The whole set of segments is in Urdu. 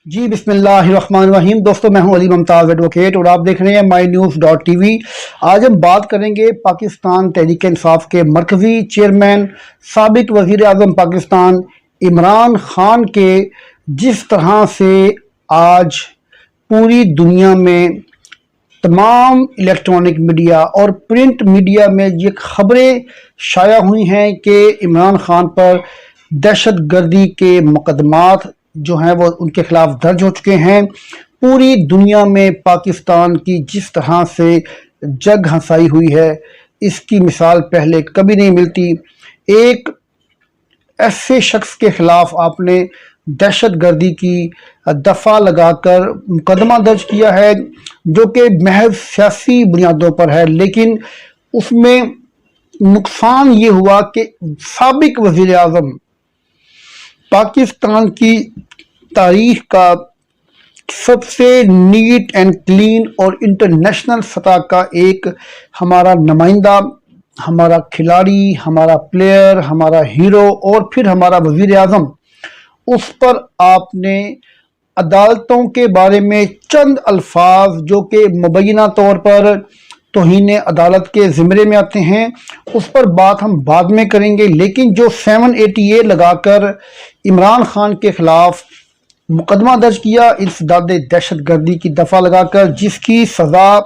جی بسم اللہ الرحمن الرحیم دوستو، میں ہوں علی ممتاز ایڈوکیٹ اور آپ دیکھ رہے ہیں مائی نیوز ڈاٹ ٹی وی۔ آج ہم بات کریں گے پاکستان تحریک انصاف کے مرکزی چیئرمین سابق وزیر اعظم پاکستان عمران خان کے جس طرح سے آج پوری دنیا میں تمام الیکٹرانک میڈیا اور پرنٹ میڈیا میں یہ خبریں شائع ہوئی ہیں کہ عمران خان پر دہشت گردی کے مقدمات جو ہیں وہ ان کے خلاف درج ہو چکے ہیں۔ پوری دنیا میں پاکستان کی جس طرح سے جگ ہنسائی ہوئی ہے، اس کی مثال پہلے کبھی نہیں ملتی۔ ایک ایسے شخص کے خلاف آپ نے دہشت گردی کی دفعہ لگا کر مقدمہ درج کیا ہے جو کہ محض سیاسی بنیادوں پر ہے، لیکن اس میں نقصان یہ ہوا کہ سابق وزیر اعظم پاکستان کی تاریخ کا سب سے نیٹ اینڈ کلین اور انٹرنیشنل سطح کا ایک ہمارا نمائندہ، ہمارا کھلاڑی، ہمارا پلیئر، ہمارا ہیرو اور پھر ہمارا وزیر اعظم، اس پر آپ نے عدالتوں کے بارے میں چند الفاظ جو کہ مبینہ طور پر توہین عدالت کے زمرے میں آتے ہیں، اس پر بات ہم بعد میں کریں گے۔ لیکن جو 780A لگا کر عمران خان کے خلاف مقدمہ درج کیا انسداد دہشت گردی کی دفعہ لگا کر، جس کی سزا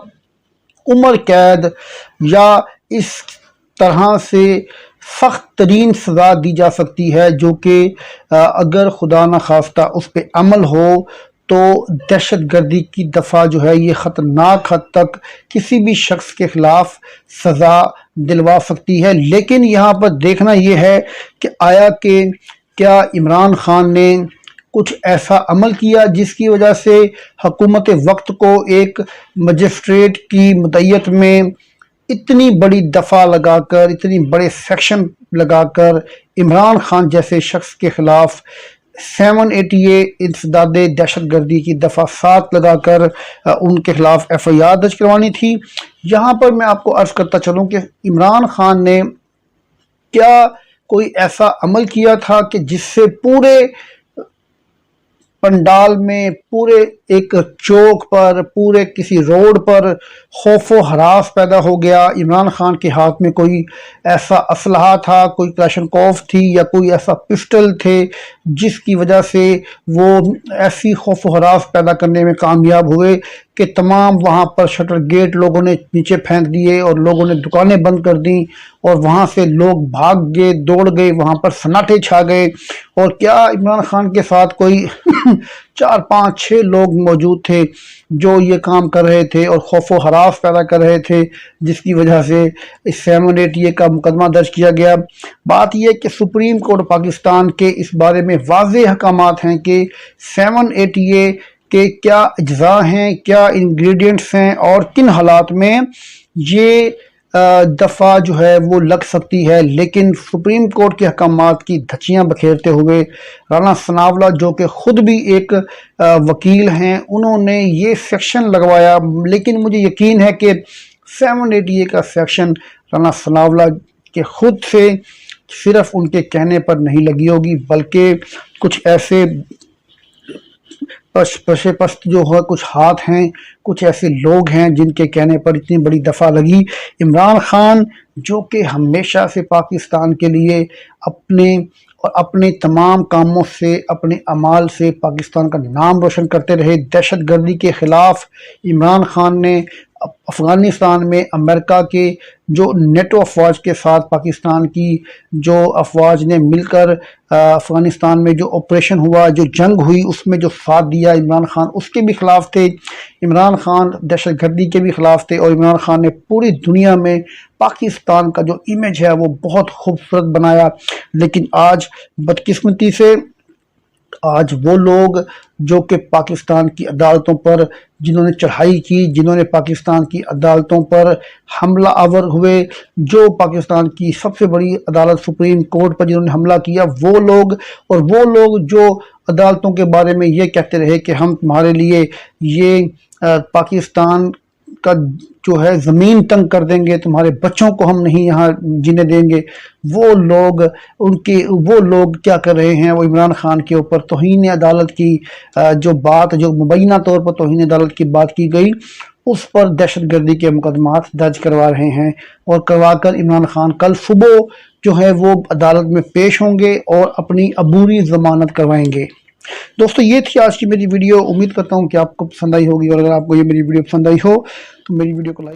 عمر قید یا اس طرح سے سخت ترین سزا دی جا سکتی ہے، جو کہ اگر خدا نخواستہ اس پہ عمل ہو تو دہشت گردی کی دفعہ جو ہے یہ خطرناک حد تک کسی بھی شخص کے خلاف سزا دلوا سکتی ہے۔ لیکن یہاں پر دیکھنا یہ ہے کہ آیا کہ کیا عمران خان نے کچھ ایسا عمل کیا جس کی وجہ سے حکومت وقت کو ایک مجسٹریٹ کی مدعیت میں اتنی بڑی دفعہ لگا کر، اتنی بڑے سیکشن لگا کر عمران خان جیسے شخص کے خلاف 780A انسداد دہشت گردی کی دفعہ 7 لگا کر ان کے خلاف FIR درج کروانی تھی؟ یہاں پر میں آپ کو عرض کرتا چلوں کہ عمران خان نے کیا کوئی ایسا عمل کیا تھا کہ جس سے پورے پنڈال میں، پورے ایک چوک پر، پورے کسی روڈ پر خوف و ہراس پیدا ہو گیا؟ عمران خان کے ہاتھ میں کوئی ایسا اسلحہ تھا، کوئی کلاشنکوف تھی یا کوئی ایسا پسٹل تھے جس کی وجہ سے وہ ایسی خوف و ہراس پیدا کرنے میں کامیاب ہوئے کہ تمام وہاں پر شٹر گیٹ لوگوں نے نیچے پھینک دیے اور لوگوں نے دکانیں بند کر دیں اور وہاں سے لوگ بھاگ گئے، دوڑ گئے، وہاں پر سناٹے چھا گئے؟ اور کیا عمران خان کے ساتھ کوئی 4 5 6 لوگ موجود تھے جو یہ کام کر رہے تھے اور خوف و ہراس پیدا کر رہے تھے، جس کی وجہ سے اس 780A کا مقدمہ درج کیا گیا؟ بات یہ کہ سپریم کورٹ پاکستان کے اس بارے میں واضح احکامات ہیں کہ 780A کے کیا اجزاء ہیں، کیا انگریڈینٹس ہیں اور کن حالات میں یہ دفعہ جو ہے وہ لگ سکتی ہے۔ لیکن سپریم کورٹ کے احکامات کی دھچیاں بکھیرتے ہوئے رانا ثناءاللہ، جو کہ خود بھی ایک وکیل ہیں، انہوں نے یہ سیکشن لگوایا۔ لیکن مجھے یقین ہے کہ 780A کا سیکشن رانا ثناءاللہ کے خود سے صرف ان کے کہنے پر نہیں لگی ہوگی، بلکہ کچھ ایسے پست جو ہے کچھ ہاتھ ہیں، کچھ ایسے لوگ ہیں جن کے کہنے پر اتنی بڑی دفعہ لگی۔ عمران خان جو کہ ہمیشہ سے پاکستان کے لیے اپنے تمام کاموں سے، اپنے اعمال سے پاکستان کا نام روشن کرتے رہے، دہشت گردی کے خلاف عمران خان نے افغانستان میں امریکہ کے جو نیٹو افواج کے ساتھ پاکستان کی جو افواج نے مل کر افغانستان میں جو آپریشن ہوا، جو جنگ ہوئی، اس میں جو ساتھ دیا عمران خان، اس کے بھی خلاف تھے۔ عمران خان دہشت گردی کے بھی خلاف تھے اور عمران خان نے پوری دنیا میں پاکستان کا جو امیج ہے وہ بہت خوبصورت بنایا۔ لیکن آج بدقسمتی سے وہ لوگ جو کہ پاکستان کی عدالتوں پر جنہوں نے چڑھائی کی، جنہوں نے پاکستان کی عدالتوں پر حملہ آور ہوئے، جو پاکستان کی سب سے بڑی عدالت سپریم کورٹ پر جنہوں نے حملہ کیا، وہ لوگ جو عدالتوں کے بارے میں یہ کہتے رہے کہ ہم تمہارے لیے یہ پاکستان کا جو ہے زمین تنگ کر دیں گے، تمہارے بچوں کو ہم نہیں یہاں جینے دیں گے، وہ لوگ کیا کر رہے ہیں، وہ عمران خان کے اوپر توہین عدالت کی جو مبینہ طور پر توہین عدالت کی بات کی گئی، اس پر دہشت گردی کے مقدمات درج کروا رہے ہیں، اور کروا کر عمران خان کل صبح جو ہے وہ عدالت میں پیش ہوں گے اور اپنی عبوری ضمانت کروائیں گے۔ دوستو یہ تھی آج کی میری ویڈیو، امید کرتا ہوں کہ آپ کو پسند آئی ہوگی، اور اگر آپ کو یہ میری ویڈیو پسند آئی ہو تو میری ویڈیو کو لائک